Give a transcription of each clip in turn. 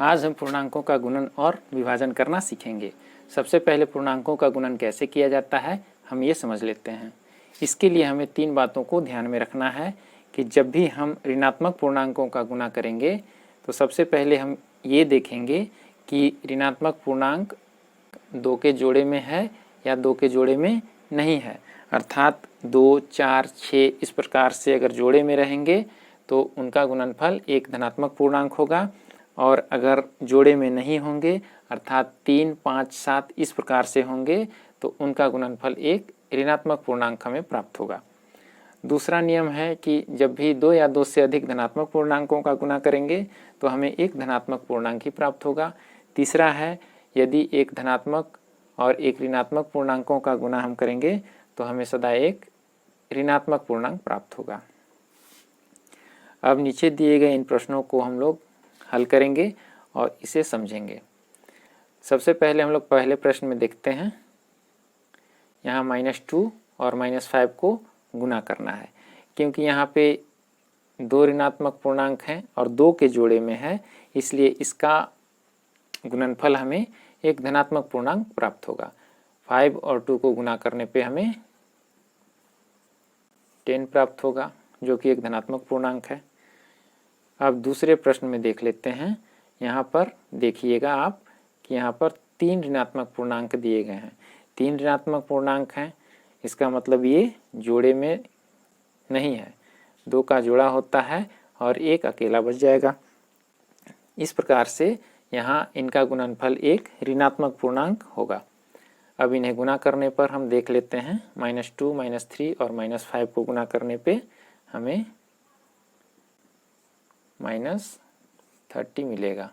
आज हम पूर्णांकों का गुणन और विभाजन करना सीखेंगे। सबसे पहले पूर्णांकों का गुणन कैसे किया जाता है हम ये समझ लेते हैं। इसके लिए हमें 3 बातों को ध्यान में रखना है कि जब भी हम ऋणात्मक पूर्णांकों का गुणा करेंगे तो सबसे पहले हम ये देखेंगे कि ऋणात्मक पूर्णांक 2 के जोड़े में है या 2 के जोड़े में नहीं है। अर्थात 2, 4, 6 इस प्रकार से अगर जोड़े में रहेंगे तो उनका गुणनफल एक धनात्मक पूर्णांक होगा, और अगर जोड़े में नहीं होंगे अर्थात 3, 5, 7 इस प्रकार से होंगे तो उनका गुणनफल एक ऋणात्मक पूर्णांक हमें प्राप्त होगा। दूसरा नियम है कि जब भी 2 या 2 से अधिक धनात्मक पूर्णांकों का गुणा करेंगे तो हमें एक धनात्मक पूर्णांक ही प्राप्त होगा। तीसरा है यदि एक धनात्मक और एक ऋणात्मक पूर्णांकों का गुणा हम करेंगे तो हमें सदा एक ऋणात्मक पूर्णांक प्राप्त होगा। अब नीचे दिए गए इन प्रश्नों को हम लोग हल करेंगे और इसे समझेंगे। सबसे पहले हम लोग पहले प्रश्न में देखते हैं। यहाँ -2 और -5 को गुणा करना है, क्योंकि यहाँ पे 2 ऋणात्मक पूर्णांक हैं और 2 के जोड़े में है, इसलिए इसका गुणनफल हमें एक धनात्मक पूर्णांक प्राप्त होगा। 5 और 2 को गुणा करने पे हमें 10 प्राप्त होगा, जो कि एक धनात्मक पूर्णांक है। अब दूसरे प्रश्न में देख लेते हैं। यहाँ पर देखिएगा आप कि यहाँ पर 3 ऋणात्मक पूर्णांक दिए गए हैं। 3 ऋणात्मक पूर्णांक हैं, इसका मतलब ये जोड़े में नहीं है। 2 का जोड़ा होता है और एक अकेला बच जाएगा। इस प्रकार से यहाँ इनका गुणनफल एक ऋणात्मक पूर्णांक होगा। अब इन्हें गुणा करने पर हम देख लेते हैं। -2, -3 और -5 को गुणा करने पे हमें -30 मिलेगा।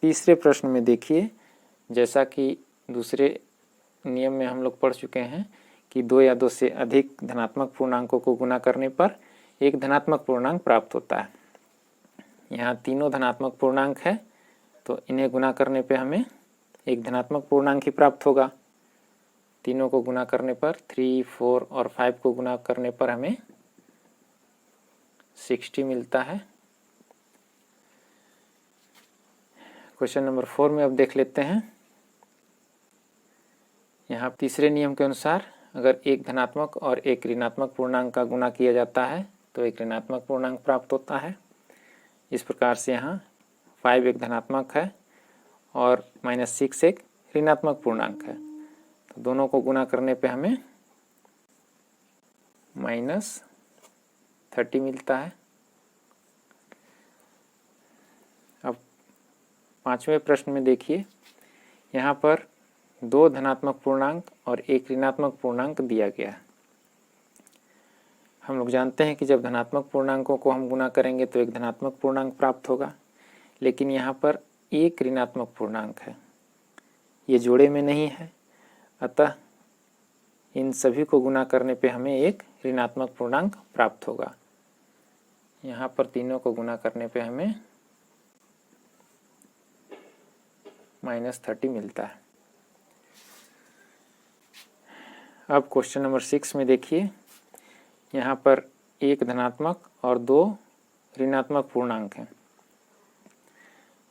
तीसरे प्रश्न में देखिए, जैसा कि दूसरे नियम में हम लोग पढ़ चुके हैं कि 2 या 2 से अधिक धनात्मक पूर्णांकों को गुणा करने पर एक धनात्मक पूर्णांक प्राप्त होता है। यहाँ तीनों धनात्मक पूर्णांक है तो इन्हें गुणा करने पे हमें एक धनात्मक पूर्णांक ही प्राप्त होगा। तीनों को गुणा करने पर 3, 4 और 5 को गुणा करने पर हमें 60 मिलता है। क्वेश्चन नंबर 4 में अब देख लेते हैं। यहाँ तीसरे नियम के अनुसार अगर एक धनात्मक और एक ऋणात्मक पूर्णांक का गुणा किया जाता है तो एक ऋणात्मक पूर्णांक प्राप्त होता है। इस प्रकार से यहाँ 5 एक धनात्मक है और -6 एक ऋणात्मक पूर्णांक है, तो दोनों को गुणा करने पे हमें -30 मिलता है। अब 5वें प्रश्न में देखिए, यहाँ पर 2 धनात्मक पूर्णांक और एक ऋणात्मक पूर्णांक दिया गया है। हम लोग जानते हैं कि जब धनात्मक पूर्णांकों को हम गुणा करेंगे तो एक धनात्मक पूर्णांक प्राप्त होगा, लेकिन यहाँ पर एक ऋणात्मक पूर्णांक है, ये जोड़े में नहीं है, अतः इन सभी को गुणा करने पे हमें एक ऋणात्मक पूर्णांक प्राप्त होगा। यहाँ पर तीनों को गुणा करने पे हमें -30 मिलता है। अब क्वेश्चन नंबर 6 में देखिए, यहाँ पर एक धनात्मक और 2 ऋणात्मक पूर्णांक हैं।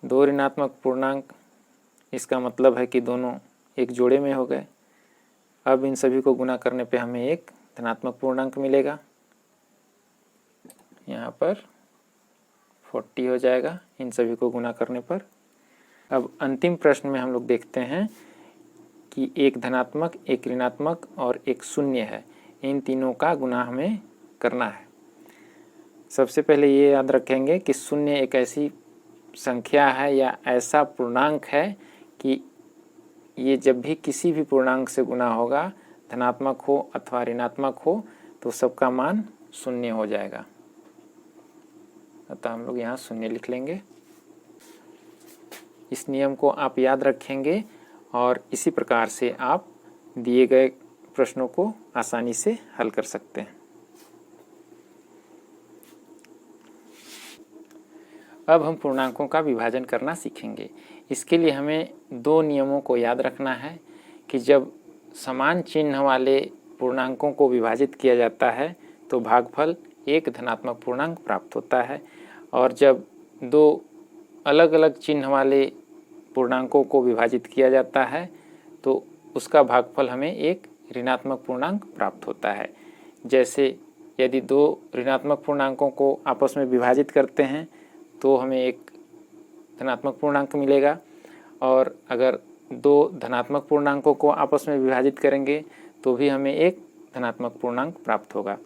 2 ऋणात्मक पूर्णांक, इसका मतलब है कि दोनों एक जोड़े में हो गए। अब इन सभी को गुणा करने पे हमें एक धनात्मक पूर्णांक मिलेगा। यहाँ पर 40 हो जाएगा इन सभी को गुणा करने पर। अब अंतिम प्रश्न में हम लोग देखते हैं कि एक धनात्मक, एक ऋणात्मक और एक शून्य है। इन तीनों का गुणा हमें करना है। सबसे पहले ये याद रखेंगे कि शून्य एक ऐसी संख्या है या ऐसा पूर्णांक है कि ये जब भी किसी भी पूर्णांक से गुणा होगा, धनात्मक हो अथवा ऋणात्मक हो, तो सबका मान 0 हो जाएगा। अतः हम लोग यहाँ 0 लिख लेंगे। इस नियम को आप याद रखेंगे और इसी प्रकार से आप दिए गए प्रश्नों को आसानी से हल कर सकते हैं। अब हम पूर्णांकों का विभाजन करना सीखेंगे। इसके लिए हमें 2 नियमों को याद रखना है कि जब समान चिन्ह वाले पूर्णांकों को विभाजित किया जाता है तो भागफल एक धनात्मक पूर्णांक प्राप्त होता है, और जब 2 अलग अलग चिन्ह वाले पूर्णांकों को विभाजित किया जाता है तो उसका भागफल हमें एक ऋणात्मक पूर्णांक प्राप्त होता है। जैसे यदि दो ऋणात्मक पूर्णांकों को आपस में विभाजित करते हैं तो हमें एक धनात्मक पूर्णांक मिलेगा, और अगर दो धनात्मक पूर्णांकों को आपस में विभाजित करेंगे तो भी हमें एक धनात्मक पूर्णांक प्राप्त होगा।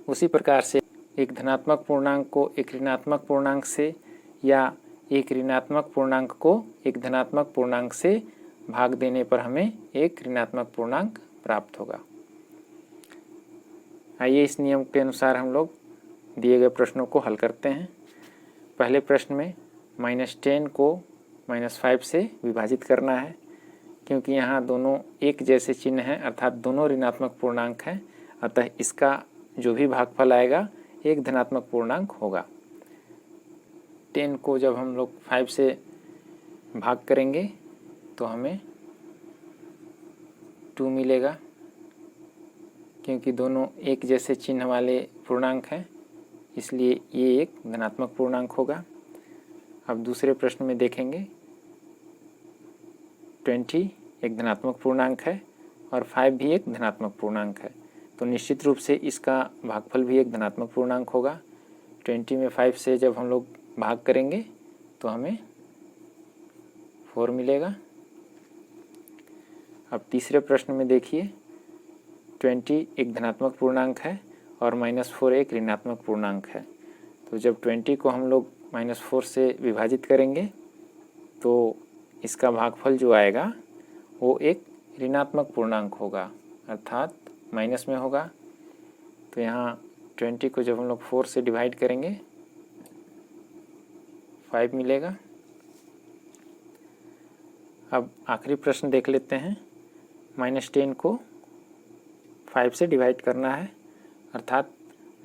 उसी प्रकार से एक धनात्मक पूर्णांक को एक ऋणात्मक पूर्णांक से या एक ऋणात्मक पूर्णांक को एक धनात्मक पूर्णांक से भाग देने पर हमें एक ऋणात्मक पूर्णांक प्राप्त होगा। आइए इस नियम के अनुसार हम लोग दिए गए प्रश्नों को हल करते हैं। पहले प्रश्न में -10 को -5 से विभाजित करना है। क्योंकि यहाँ दोनों एक जैसे चिन्ह हैं अर्थात दोनों ऋणात्मक पूर्णांक हैं, अतः इसका जो भी भागफल आएगा एक धनात्मक पूर्णांक होगा। 10 को जब हम लोग 5 से भाग करेंगे तो हमें 2 मिलेगा, क्योंकि दोनों एक जैसे चिन्ह वाले पूर्णांक हैं इसलिए ये एक धनात्मक पूर्णांक होगा। अब दूसरे प्रश्न में देखेंगे 20 एक धनात्मक पूर्णांक है और 5 भी एक धनात्मक पूर्णांक है, तो निश्चित रूप से इसका भागफल भी एक धनात्मक पूर्णांक होगा। 20 में 5 से जब हम लोग भाग करेंगे तो हमें 4 मिलेगा। अब तीसरे प्रश्न में देखिए 20 एक धनात्मक पूर्णांक है और -4 एक ऋणात्मक पूर्णांक है, तो जब 20 को हम लोग -4 से विभाजित करेंगे तो इसका भागफल जो आएगा वो एक ऋणात्मक पूर्णांक होगा अर्थात माइनस में होगा। तो यहाँ 20 को जब हम लोग 4 से डिवाइड करेंगे 5 मिलेगा। अब आखिरी प्रश्न देख लेते हैं। -10 को 5 से डिवाइड करना है अर्थात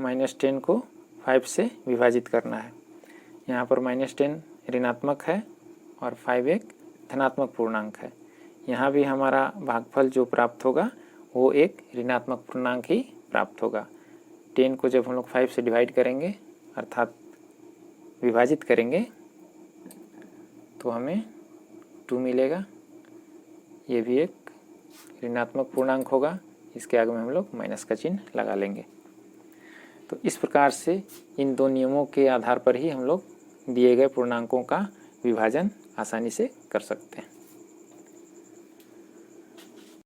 -10 को 5 से विभाजित करना है। यहाँ पर -10 ऋणात्मक है और 5 एक धनात्मक पूर्णांक है। यहाँ भी हमारा भागफल जो प्राप्त होगा वो एक ऋणात्मक पूर्णांक ही प्राप्त होगा। 10 को जब हम लोग 5 से डिवाइड करेंगे अर्थात विभाजित करेंगे तो हमें 2 मिलेगा। ये भी एक ऋणात्मक पूर्णांक होगा, इसके आगे में हम लोग माइनस का चिन्ह लगा लेंगे। तो इस प्रकार से इन दो नियमों के आधार पर ही हम लोग दिए गए पूर्णांकों का विभाजन आसानी से कर सकते हैं।